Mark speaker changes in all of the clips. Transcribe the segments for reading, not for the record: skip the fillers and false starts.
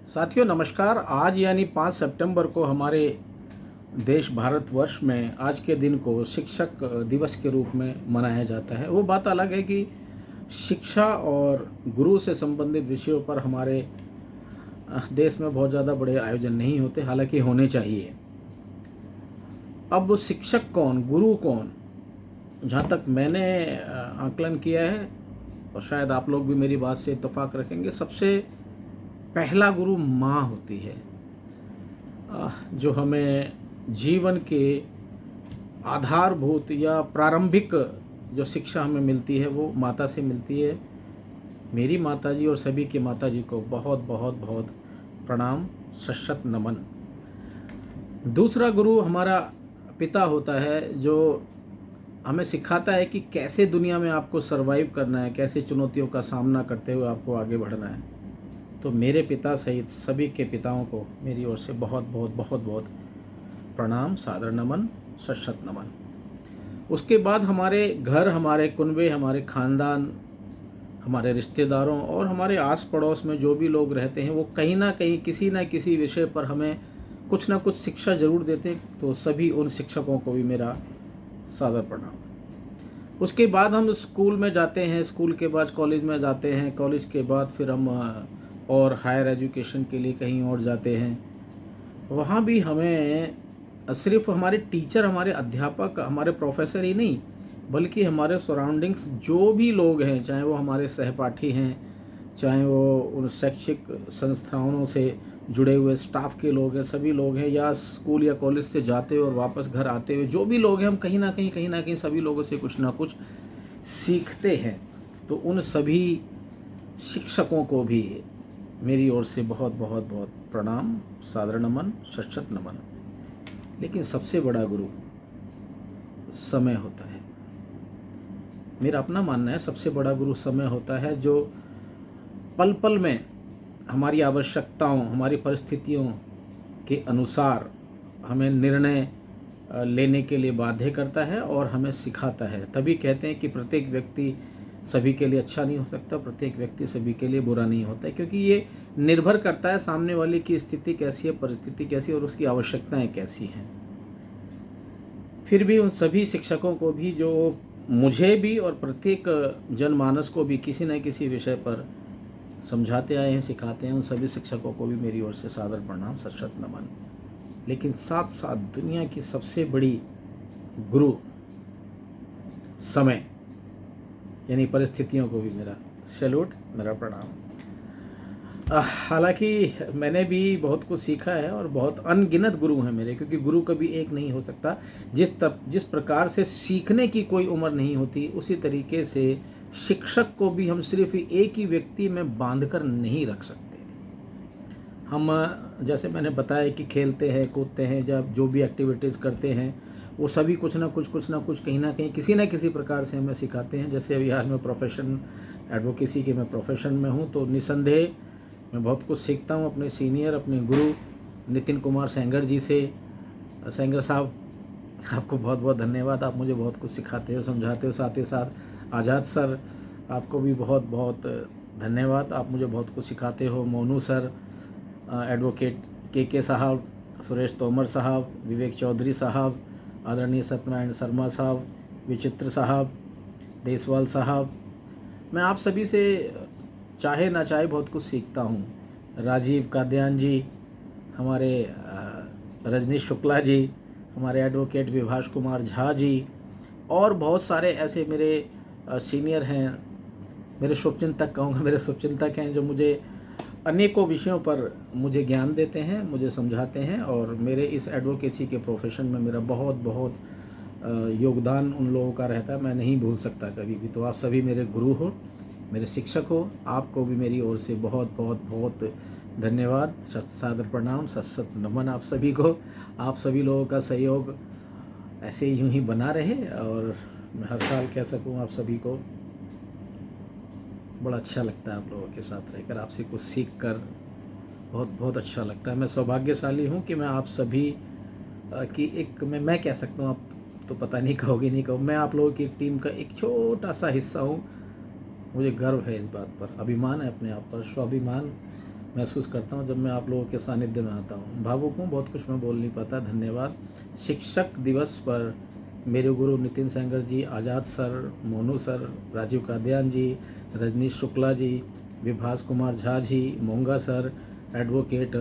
Speaker 1: साथियों नमस्कार। आज यानी 5 सितंबर को हमारे देश भारतवर्ष में आज के दिन को शिक्षक दिवस के रूप में मनाया जाता है। वो बात अलग है कि शिक्षा और गुरु से संबंधित विषयों पर हमारे देश में बहुत ज़्यादा बड़े आयोजन नहीं होते, हालांकि होने चाहिए। अब शिक्षक कौन, गुरु कौन, जहाँ तक मैंने आकलन किया है और शायद आप लोग भी मेरी बात से इत्तेफाक रखेंगे, सबसे पहला गुरु माँ होती है। जो हमें जीवन के आधारभूत या प्रारंभिक जो शिक्षा हमें मिलती है वो माता से मिलती है। मेरी माताजी और सभी की माताजी को बहुत बहुत बहुत प्रणाम, सशत नमन। दूसरा गुरु हमारा पिता होता है, जो हमें सिखाता है कि कैसे दुनिया में आपको सरवाइव करना है, कैसे चुनौतियों का सामना करते हुए आपको आगे बढ़ना है। तो मेरे पिता सहित सभी के पिताओं को मेरी ओर से बहुत बहुत बहुत बहुत प्रणाम, सादर नमन, सशत नमन। उसके बाद हमारे घर, हमारे कुनबे, हमारे ख़ानदान, हमारे रिश्तेदारों और हमारे आस पड़ोस में जो भी लोग रहते हैं वो कहीं ना कहीं किसी न किसी विषय पर हमें कुछ ना कुछ शिक्षा ज़रूर देते हैं। तो सभी उन शिक्षकों को भी मेरा सादर प्रणाम। उसके बाद हम स्कूल में जाते हैं, स्कूल के बाद कॉलेज में जाते हैं, कॉलेज के बाद फिर हम और हायर एजुकेशन के लिए कहीं और जाते हैं। वहाँ भी हमें सिर्फ हमारे टीचर, हमारे अध्यापक, हमारे प्रोफेसर ही नहीं, बल्कि हमारे सराउंडिंग्स जो भी लोग हैं, चाहे वो हमारे सहपाठी हैं, चाहे वो उन शैक्षिक संस्थानों से जुड़े हुए स्टाफ के लोग हैं, सभी लोग हैं, या स्कूल या कॉलेज से जाते हुए और वापस घर आते हुए जो भी लोग हैं, हम कहीं ना कहीं सभी लोगों से कुछ ना कुछ सीखते हैं। तो उन सभी शिक्षकों को भी मेरी ओर से बहुत बहुत बहुत प्रणाम, सादर नमन, सशत नमन। लेकिन सबसे बड़ा गुरु समय होता है। मेरा अपना मानना है, सबसे बड़ा गुरु समय होता है, जो पल पल में हमारी आवश्यकताओं, हमारी परिस्थितियों के अनुसार हमें निर्णय लेने के लिए बाध्य करता है और हमें सिखाता है। तभी कहते हैं कि प्रत्येक व्यक्ति सभी के लिए अच्छा नहीं हो सकता, प्रत्येक व्यक्ति सभी के लिए बुरा नहीं होता है, क्योंकि ये निर्भर करता है सामने वाले की स्थिति कैसी है, परिस्थिति कैसी है और उसकी आवश्यकताएं कैसी हैं। फिर भी उन सभी शिक्षकों को भी, जो मुझे भी और प्रत्येक जनमानस को भी किसी न किसी विषय पर समझाते आए हैं, सिखाते हैं, उन सभी शिक्षकों को भी मेरी ओर से सादर प्रणाम, सशत नमन। लेकिन साथ साथ दुनिया की सबसे बड़ी गुरु समय यानी परिस्थितियों को भी मेरा सैल्यूट, मेरा प्रणाम। हालांकि मैंने भी बहुत कुछ सीखा है और बहुत अनगिनत गुरु हैं मेरे, क्योंकि गुरु कभी एक नहीं हो सकता। जिस प्रकार से सीखने की कोई उम्र नहीं होती, उसी तरीके से शिक्षक को भी हम सिर्फ एक ही व्यक्ति में बांध कर नहीं रख सकते। हम जैसे मैंने बताया कि खेलते हैं, कूदते हैं, जब जो भी एक्टिविटीज़ करते हैं वो सभी कुछ ना कुछ कहीं ना कहीं किसी न किसी प्रकार से हमें सिखाते हैं। जैसे अभी हाल में प्रोफेशन एडवोकेसी के मैं प्रोफेशन में हूँ, तो निसंदेह मैं बहुत कुछ सीखता हूँ अपने सीनियर, अपने गुरु नितिन कुमार सेंगर जी से। सेंगर साहब, आपको बहुत बहुत धन्यवाद, आप मुझे बहुत कुछ सिखाते हो, समझाते हो। साथ ही साथ आज़ाद सर, आपको भी बहुत बहुत धन्यवाद, आप मुझे बहुत कुछ सिखाते हो। मोनू सर, एडवोकेट के साहब, सुरेश तोमर साहब, विवेक चौधरी साहब, आदरणीय सत्यनारायण शर्मा साहब, विचित्र साहब, देसवाल साहब, मैं आप सभी से चाहे ना चाहे बहुत कुछ सीखता हूँ। राजीव काद्यान जी, हमारे रजनीश शुक्ला जी, हमारे एडवोकेट विभाष कुमार झा जी, और बहुत सारे ऐसे मेरे सीनियर हैं, मेरे शुभचिंतक कहूँगा, मेरे शुभचिंतक हैं, जो मुझे अनेकों विषयों पर मुझे ज्ञान देते हैं, मुझे समझाते हैं। और मेरे इस एडवोकेसी के प्रोफेशन में मेरा बहुत बहुत योगदान उन लोगों का रहता है, मैं नहीं भूल सकता कभी भी। तो आप सभी मेरे गुरु हो, मेरे शिक्षक हो, आपको भी मेरी ओर से बहुत बहुत बहुत धन्यवाद, सादर प्रणाम, सशत नमन आप सभी को। आप सभी लोगों का सहयोग ऐसे यूं ही बना रहे और मैं हर साल कह सकूं आप सभी को बड़ा अच्छा लगता है आप लोगों के साथ रहकर, आपसे कुछ सीख कर बहुत बहुत अच्छा लगता है। मैं सौभाग्यशाली हूँ कि मैं आप सभी की एक मैं कह सकता हूँ, आप तो पता नहीं कहोगे नहीं कहो, मैं आप लोगों की एक टीम का एक छोटा सा हिस्सा हूँ। मुझे गर्व है इस बात पर, अभिमान है अपने आप पर, स्वाभिमान महसूस करता हूँ जब मैं आप लोगों के सानिध्य में आता हूँ। भावुक हूँ, बहुत कुछ मैं बोल नहीं पाता। धन्यवाद। शिक्षक दिवस पर मेरे गुरु नितिन सेंगर जी, आज़ाद सर, मोनू सर, राजीव कादियान जी, रजनीश शुक्ला जी, विभास कुमार झा जी, मोंगा सर, एडवोकेट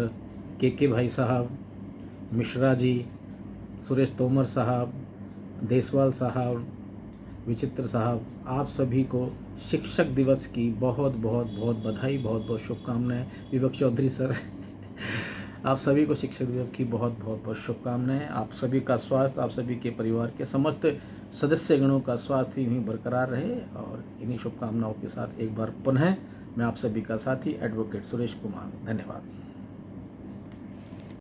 Speaker 1: के भाई साहब, मिश्रा जी, सुरेश तोमर साहब, देसवाल साहब, विचित्र साहब, आप सभी को शिक्षक दिवस की बहुत बहुत बहुत बधाई, बहुत बहुत शुभकामनाएं। विवेक चौधरी सर आप सभी को शिक्षक दिवस की बहुत बहुत बहुत शुभकामनाएं। आप सभी का स्वास्थ्य, आप सभी के परिवार के समस्त सदस्यगणों का स्वास्थ्य यूँ ही बरकरार रहे। और इन्हीं शुभकामनाओं के साथ एक बार पुनः मैं आप सभी का साथी एडवोकेट सुरेश कुमार, धन्यवाद।